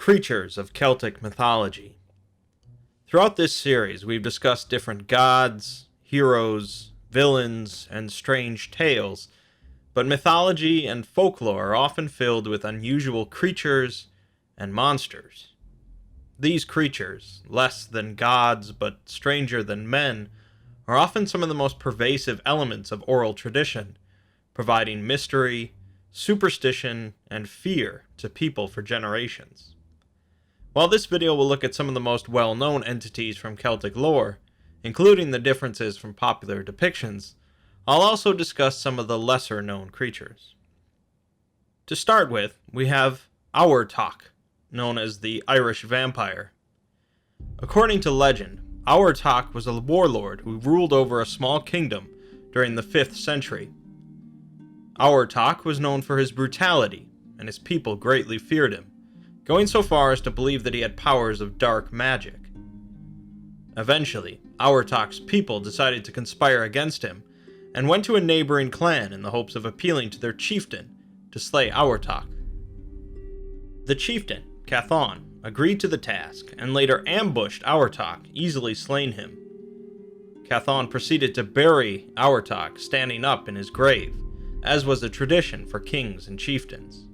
Creatures of Celtic Mythology. Throughout this series, we've discussed different gods, heroes, villains, and strange tales, but mythology and folklore are often filled with unusual creatures and monsters. These creatures, less than gods but stranger than men, are often some of the most pervasive elements of oral tradition, providing mystery, superstition, and fear to people for generations. While this video will look at some of the most well-known entities from Celtic lore, including the differences from popular depictions, I'll also discuss some of the lesser-known creatures. To start with, we have Abhartach, known as the Irish vampire. According to legend, Abhartach was a warlord who ruled over a small kingdom during the 5th century. Abhartach was known for his brutality, and his people greatly feared him, going so far as to believe that he had powers of dark magic. Eventually, Abhartach's people decided to conspire against him, and went to a neighboring clan in the hopes of appealing to their chieftain to slay Abhartach. The chieftain, Cathon, agreed to the task, and later ambushed Abhartach, easily slaying him. Cathon proceeded to bury Abhartach standing up in his grave, as was a tradition for kings and chieftains.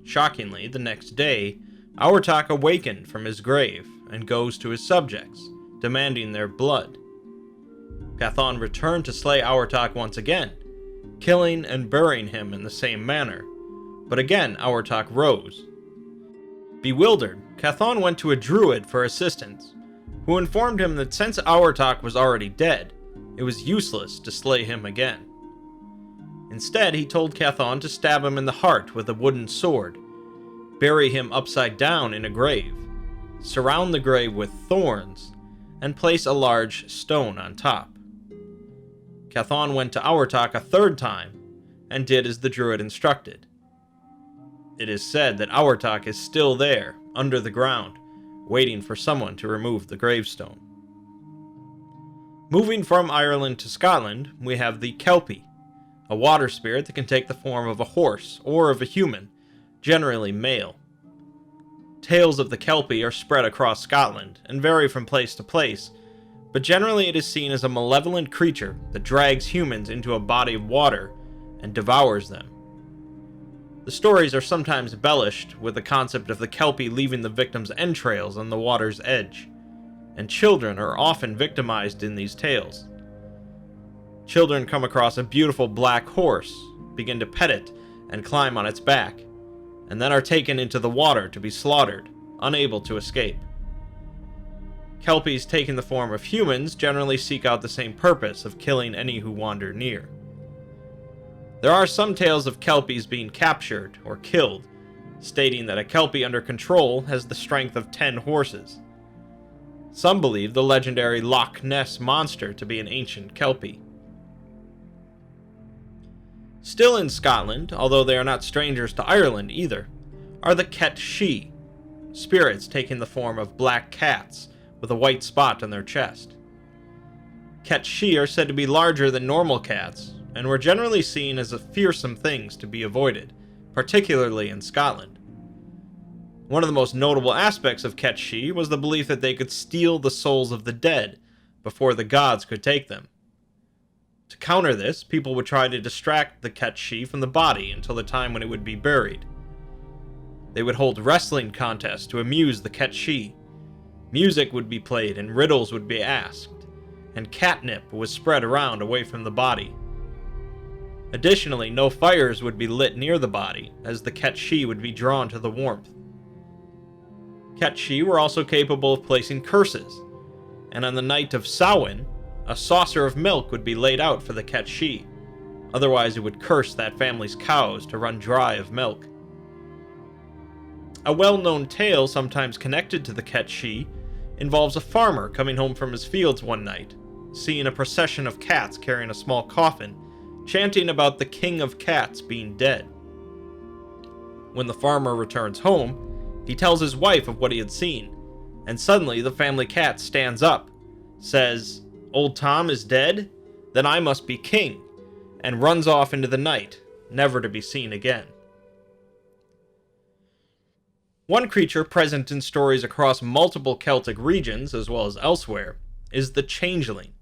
Shockingly, the next day, Abhartach awakened from his grave and goes to his subjects, demanding their blood. Cathon returned to slay Abhartach once again, killing and burying him in the same manner, but again Abhartach rose. Bewildered, Cathon went to a druid for assistance, who informed him that since Abhartach was already dead, it was useless to slay him again. Instead, he told Cathon to stab him in the heart with a wooden sword, bury him upside down in a grave, surround the grave with thorns, and place a large stone on top. Cathon went to Abhartach a third time, and did as the druid instructed. It is said that Abhartach is still there, under the ground, waiting for someone to remove the gravestone. Moving from Ireland to Scotland, we have the Kelpie, a water spirit that can take the form of a horse or of a human, generally male. Tales of the Kelpie are spread across Scotland and vary from place to place, but generally it is seen as a malevolent creature that drags humans into a body of water and devours them. The stories are sometimes embellished with the concept of the Kelpie leaving the victim's entrails on the water's edge, and children are often victimized in these tales. Children come across a beautiful black horse, begin to pet it, and climb on its back, and then are taken into the water to be slaughtered, unable to escape. Kelpies taking the form of humans generally seek out the same purpose of killing any who wander near. There are some tales of Kelpies being captured or killed, stating that a Kelpie under control has the strength of 10 horses. Some believe the legendary Loch Ness monster to be an ancient Kelpie. Still in Scotland, although they are not strangers to Ireland either, are the Ketshie, spirits taking the form of black cats with a white spot on their chest. Ketshie are said to be larger than normal cats, and were generally seen as fearsome things to be avoided, particularly in Scotland. One of the most notable aspects of Ketshie was the belief that they could steal the souls of the dead before the gods could take them. To counter this, people would try to distract the Ketshie from the body until the time when it would be buried. They would hold wrestling contests to amuse the Ketshie. Music would be played and riddles would be asked, and catnip was spread around away from the body. Additionally, no fires would be lit near the body, as the Ketshie would be drawn to the warmth. Ketshie were also capable of placing curses, and on the night of Samhain, a saucer of milk would be laid out for the Ketshie, otherwise it would curse that family's cows to run dry of milk. A well-known tale sometimes connected to the Ketshie involves a farmer coming home from his fields one night, seeing a procession of cats carrying a small coffin, chanting about the king of cats being dead. When the farmer returns home, he tells his wife of what he had seen, and suddenly the family cat stands up, says, "Old Tom is dead? Then I must be king," and runs off into the night, never to be seen again. One creature present in stories across multiple Celtic regions, as well as elsewhere, is the Changeling.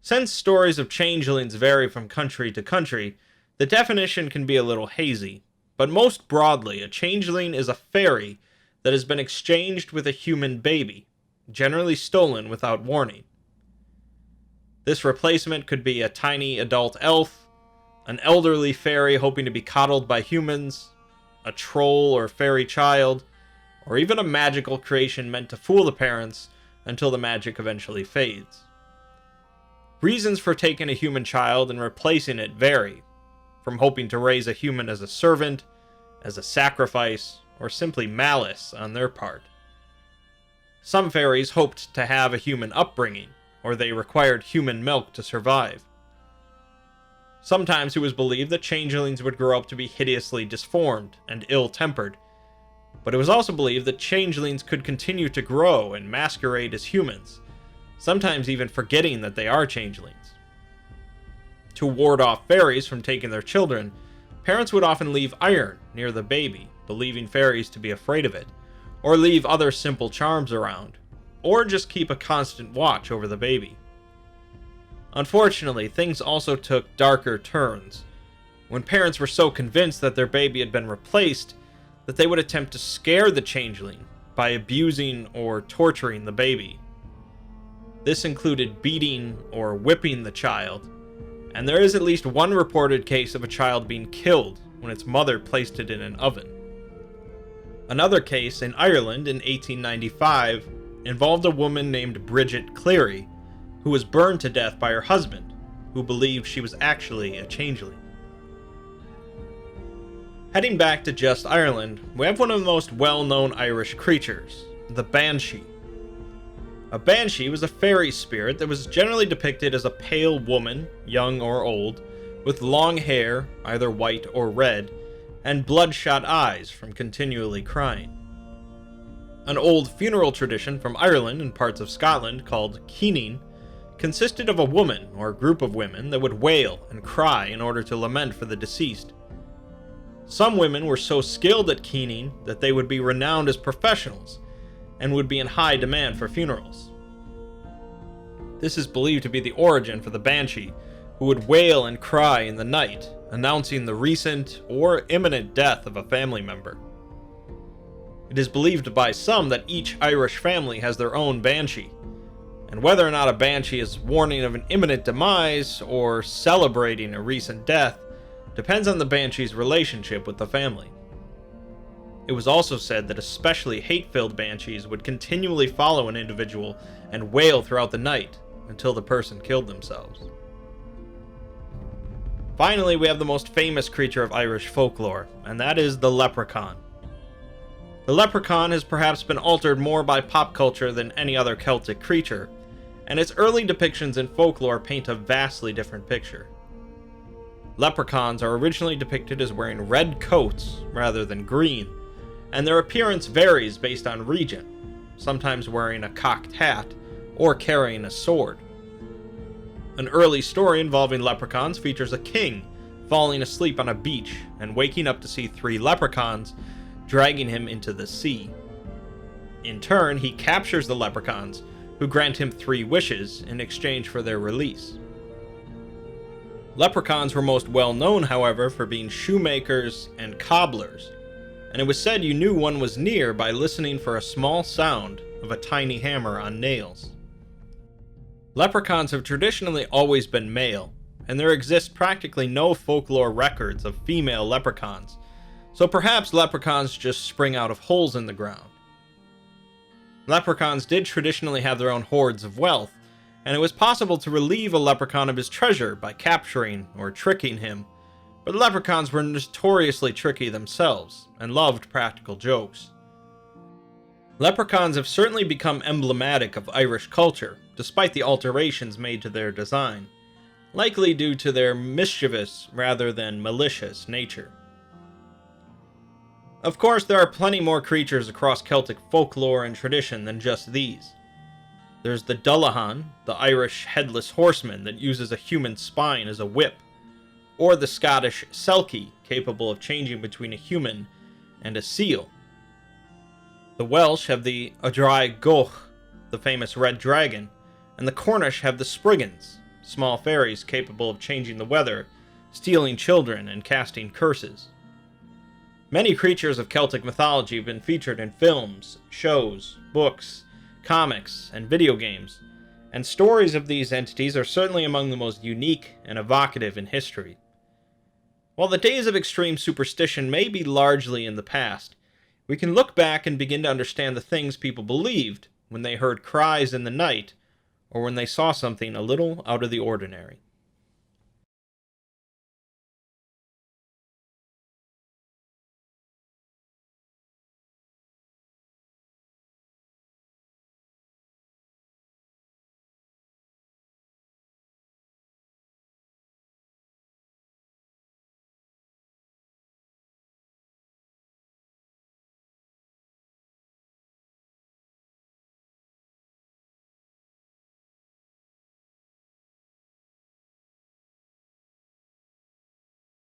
Since stories of changelings vary from country to country, the definition can be a little hazy, but most broadly, a changeling is a fairy that has been exchanged with a human baby, generally stolen without warning. This replacement could be a tiny adult elf, an elderly fairy hoping to be coddled by humans, a troll or fairy child, or even a magical creation meant to fool the parents until the magic eventually fades. Reasons for taking a human child and replacing it vary, from hoping to raise a human as a servant, as a sacrifice, or simply malice on their part. Some fairies hoped to have a human upbringing, or they required human milk to survive. Sometimes it was believed that changelings would grow up to be hideously disformed and ill-tempered, but it was also believed that changelings could continue to grow and masquerade as humans, sometimes even forgetting that they are changelings. To ward off fairies from taking their children, parents would often leave iron near the baby, believing fairies to be afraid of it, or leave other simple charms around, or just keep a constant watch over the baby. Unfortunately, things also took darker turns, when parents were so convinced that their baby had been replaced that they would attempt to scare the changeling by abusing or torturing the baby. This included beating or whipping the child, and there is at least one reported case of a child being killed when its mother placed it in an oven. Another case in Ireland in 1895 involved a woman named Bridget Cleary, who was burned to death by her husband, who believed she was actually a changeling. Heading back to just Ireland, we have one of the most well-known Irish creatures, the Banshee. A Banshee was a fairy spirit that was generally depicted as a pale woman, young or old, with long hair, either white or red, and bloodshot eyes from continually crying. An old funeral tradition from Ireland and parts of Scotland called keening consisted of a woman or group of women that would wail and cry in order to lament for the deceased. Some women were so skilled at keening that they would be renowned as professionals and would be in high demand for funerals. This is believed to be the origin for the Banshee, who would wail and cry in the night, announcing the recent or imminent death of a family member. It is believed by some that each Irish family has their own Banshee, and whether or not a Banshee is warning of an imminent demise or celebrating a recent death depends on the Banshee's relationship with the family. It was also said that especially hate-filled Banshees would continually follow an individual and wail throughout the night until the person killed themselves. Finally, we have the most famous creature of Irish folklore, and that is the leprechaun. The leprechaun has perhaps been altered more by pop culture than any other Celtic creature, and its early depictions in folklore paint a vastly different picture. Leprechauns are originally depicted as wearing red coats rather than green, and their appearance varies based on region, sometimes wearing a cocked hat or carrying a sword. An early story involving leprechauns features a king falling asleep on a beach and waking up to see 3 leprechauns dragging him into the sea. In turn, he captures the leprechauns, who grant him 3 wishes in exchange for their release. Leprechauns were most well known, however, for being shoemakers and cobblers, and it was said you knew one was near by listening for a small sound of a tiny hammer on nails. Leprechauns have traditionally always been male, and there exist practically no folklore records of female leprechauns, so perhaps leprechauns just spring out of holes in the ground. Leprechauns did traditionally have their own hoards of wealth, and it was possible to relieve a leprechaun of his treasure by capturing or tricking him, but leprechauns were notoriously tricky themselves, and loved practical jokes. Leprechauns have certainly become emblematic of Irish culture, despite the alterations made to their design, likely due to their mischievous rather than malicious nature. Of course, there are plenty more creatures across Celtic folklore and tradition than just these. There's the Dullahan, the Irish headless horseman that uses a human spine as a whip, or the Scottish Selkie, capable of changing between a human and a seal, The Welsh have the Adrai Goch, the famous red dragon, and the Cornish have the Spriggans, small fairies capable of changing the weather, stealing children, and casting curses. Many creatures of Celtic mythology have been featured in films, shows, books, comics, and video games, and stories of these entities are certainly among the most unique and evocative in history. While the days of extreme superstition may be largely in the past, we can look back and begin to understand the things people believed when they heard cries in the night, or when they saw something a little out of the ordinary.